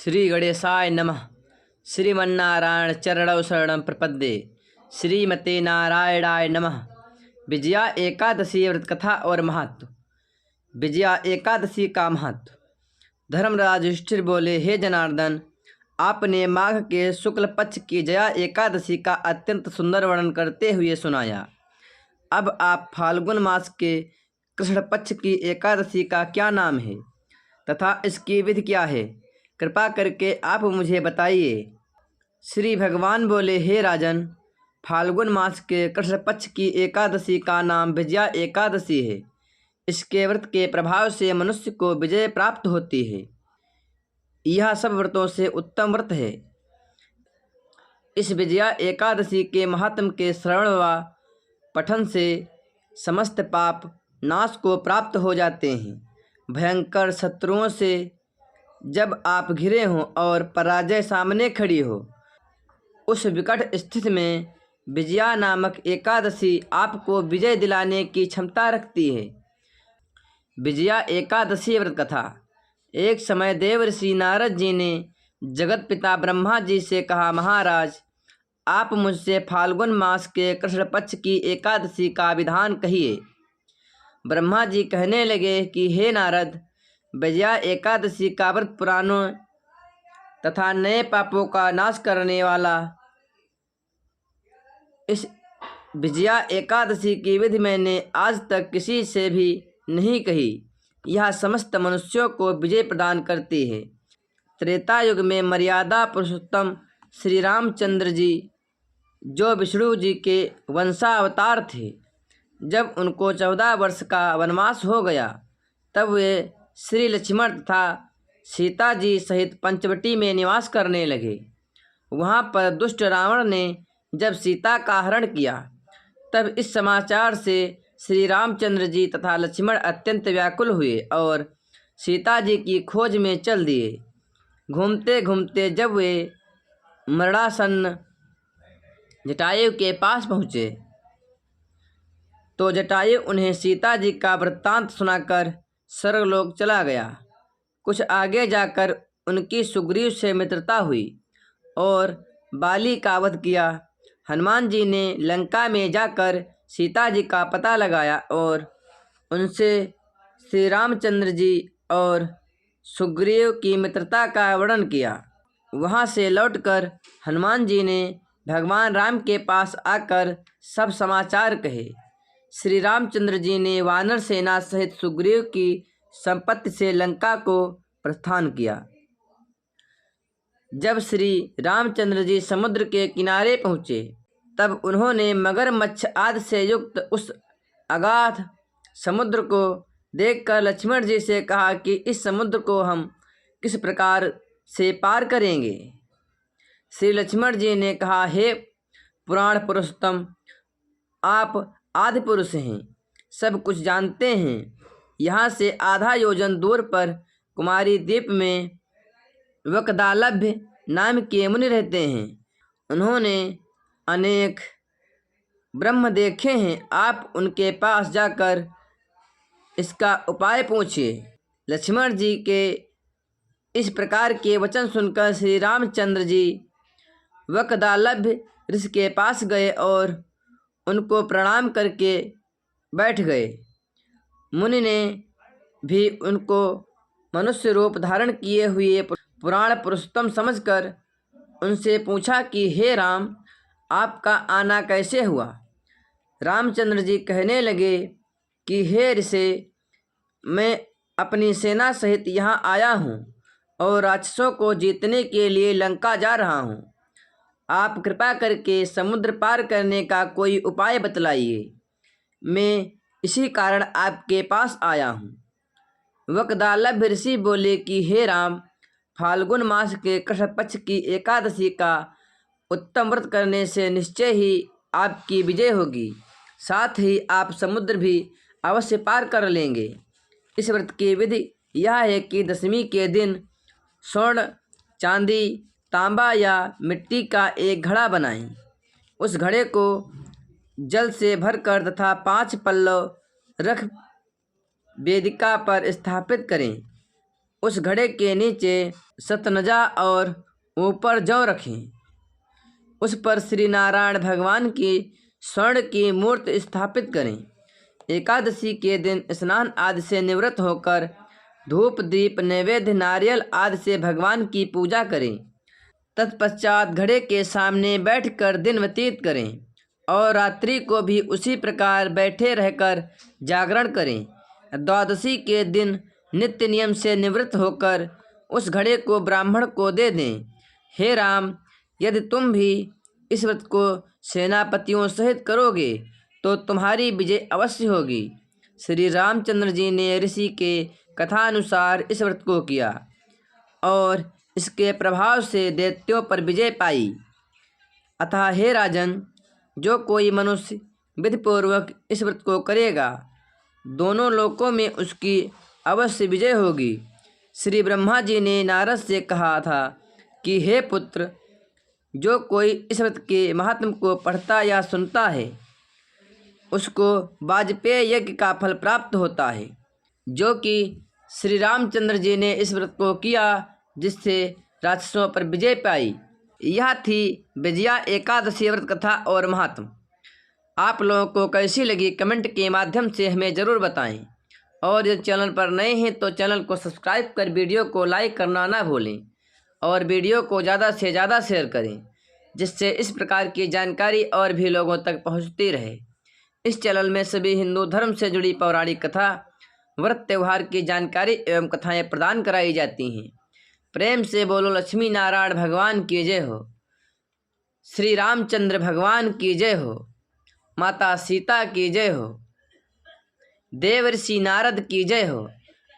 श्री गणेशाय नमः। श्रीमन्नारायण चरणौ शरणं प्रपद्ये। श्रीमते नारायणाय नमः। विजया एकादशी व्रत कथा और महत्व। विजया एकादशी का महत्व। धर्मराज युधिष्ठिर बोले, हे जनार्दन, आपने माघ के शुक्ल पक्ष की जया एकादशी का अत्यंत सुंदर वर्णन करते हुए सुनाया। अब आप फाल्गुन मास के कृष्ण पक्ष की एकादशी का क्या नाम है तथा इसकी विधि क्या है, कृपा करके आप मुझे बताइए। श्री भगवान बोले, हे राजन, फाल्गुन मास के कृष्ण पक्ष की एकादशी का नाम विजया एकादशी है। इसके व्रत के प्रभाव से मनुष्य को विजय प्राप्त होती है। यह सब व्रतों से उत्तम व्रत है। इस विजया एकादशी के महात्म के श्रवण व पठन से समस्त पाप नाश को प्राप्त हो जाते हैं। भयंकर शत्रुओं से जब आप घिरे हों और पराजय सामने खड़ी हो, उस विकट स्थिति में विजया नामक एकादशी आपको विजय दिलाने की क्षमता रखती है। विजया एकादशी व्रत कथा। एक समय देवर्षि नारद जी ने जगत पिता ब्रह्मा जी से कहा, महाराज, आप मुझसे फाल्गुन मास के कृष्ण पक्ष की एकादशी का विधान कहिए। ब्रह्मा जी कहने लगे कि हे नारद, विजया एकादशी का व्रत पुराणों तथा नए पापों का नाश करने वाला। इस विजया एकादशी की विधि मैंने आज तक किसी से भी नहीं कही। यह समस्त मनुष्यों को विजय प्रदान करती है। त्रेता युग में मर्यादा पुरुषोत्तम श्री रामचंद्र जी, जो विष्णु जी के वंशावतार थे, जब उनको 14 वर्ष का वनवास हो गया, तब वे श्री लक्ष्मण तथा सीता जी सहित पंचवटी में निवास करने लगे। वहाँ पर दुष्ट रावण ने जब सीता का हरण किया, तब इस समाचार से श्री रामचंद्र जी तथा लक्ष्मण अत्यंत व्याकुल हुए और सीता जी की खोज में चल दिए। घूमते घूमते जब वे मरणासन्न जटायु के पास पहुँचे, तो जटायु उन्हें सीता जी का वृत्तांत सुनाकर स्वर्गलोक चला गया। कुछ आगे जाकर उनकी सुग्रीव से मित्रता हुई और बाली का वध किया। हनुमान जी ने लंका में जाकर सीता जी का पता लगाया और उनसे श्री रामचंद्र जी और सुग्रीव की मित्रता का वर्णन किया। वहाँ से लौटकर हनुमान जी ने भगवान राम के पास आकर सब समाचार कहे। श्री रामचंद्र जी ने वानर सेना सहित सुग्रीव की संपत्ति से लंका को प्रस्थान किया। जब श्री रामचंद्र जी समुद्र के किनारे पहुँचे, तब उन्होंने मगरमच्छ आदि से युक्त उस अगाध समुद्र को देखकर लक्ष्मण जी से कहा कि इस समुद्र को हम किस प्रकार से पार करेंगे। श्री लक्ष्मण जी ने कहा, हे पुराण पुरुषोत्तम, आप आदि पुरुष हैं, सब कुछ जानते हैं। यहाँ से आधा योजन दूर पर कुमारी द्वीप में वकदालभ्य नाम के मुनि रहते हैं। उन्होंने अनेक ब्रह्म देखे हैं। आप उनके पास जाकर इसका उपाय पूछिए। लक्ष्मण जी के इस प्रकार के वचन सुनकर श्री रामचंद्र जी वकदालभ्य ऋषि के पास गए और उनको प्रणाम करके बैठ गए। मुनि ने भी उनको मनुष्य रूप धारण किए हुए पुराण पुरुषोत्तम समझकर उनसे पूछा कि हे राम, आपका आना कैसे हुआ। रामचंद्र जी कहने लगे कि हे ऋषि, मैं अपनी सेना सहित यहाँ आया हूँ और राक्षसों को जीतने के लिए लंका जा रहा हूँ। आप कृपा करके समुद्र पार करने का कोई उपाय बतलाइए। मैं इसी कारण आपके पास आया हूँ। वकदालभ्य ऋषि बोले कि हे राम, फाल्गुन मास के कृष्ण पक्ष की एकादशी का उत्तम व्रत करने से निश्चय ही आपकी विजय होगी। साथ ही आप समुद्र भी अवश्य पार कर लेंगे। इस व्रत की विधि यह है कि दशमी के दिन स्वर्ण, चांदी, तांबा या मिट्टी का एक घड़ा बनाएं। उस घड़े को जल से भरकर तथा 5 पल्लव रख वेदिका पर स्थापित करें। उस घड़े के नीचे सतनजा और ऊपर जौ रखें। उस पर श्री नारायण भगवान की स्वर्ण की मूर्ति स्थापित करें। एकादशी के दिन स्नान आदि से निवृत्त होकर धूप दीप नैवेद्य नारियल आदि से भगवान की पूजा करें। तत्पश्चात घड़े के सामने बैठकर दिन व्यतीत करें और रात्रि को भी उसी प्रकार बैठे रहकर जागरण करें। द्वादशी के दिन नित्य नियम से निवृत्त होकर उस घड़े को ब्राह्मण को दे दें। हे राम, यदि तुम भी इस व्रत को सेनापतियों सहित करोगे तो तुम्हारी विजय अवश्य होगी। श्री रामचंद्र जी ने ऋषि के कथानुसार इस व्रत को किया और इसके प्रभाव से दैत्यों पर विजय पाई। अतः हे राजन, जो कोई मनुष्य विधिपूर्वक इस व्रत को करेगा, दोनों लोकों में उसकी अवश्य विजय होगी। श्री ब्रह्मा जी ने नारद से कहा था कि हे पुत्र, जो कोई इस व्रत के महात्म को पढ़ता या सुनता है, उसको वाजपेय यज्ञ का फल प्राप्त होता है, जो कि श्री रामचंद्र जी ने इस व्रत को किया, जिससे राक्षसों पर विजय पाई। यह थी विजया एकादशी व्रत कथा और महात्म। आप लोगों को कैसी लगी कमेंट के माध्यम से हमें ज़रूर बताएं और यदि चैनल पर नए हैं तो चैनल को सब्सक्राइब कर वीडियो को लाइक करना ना भूलें और वीडियो को ज़्यादा से ज़्यादा शेयर करें, जिससे इस प्रकार की जानकारी और भी लोगों तक पहुंचती रहे। इस चैनल में सभी हिंदू धर्म से जुड़ी पौराणिक कथा, व्रत त्यौहार की जानकारी एवं कथाएँ प्रदान कराई जाती हैं। प्रेम से बोलो लक्ष्मी नारायण भगवान की जय हो, श्री रामचंद्र भगवान की जय हो, माता सीता की जय हो, देवर्षि नारद की जय हो।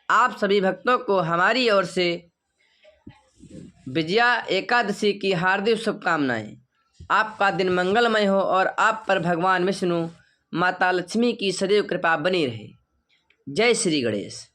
आप सभी भक्तों को हमारी ओर से विजया एकादशी की हार्दिक शुभकामनाएं। आपका दिन मंगलमय हो और आप पर भगवान विष्णु माता लक्ष्मी की सदैव कृपा बनी रहे। जय श्री गणेश।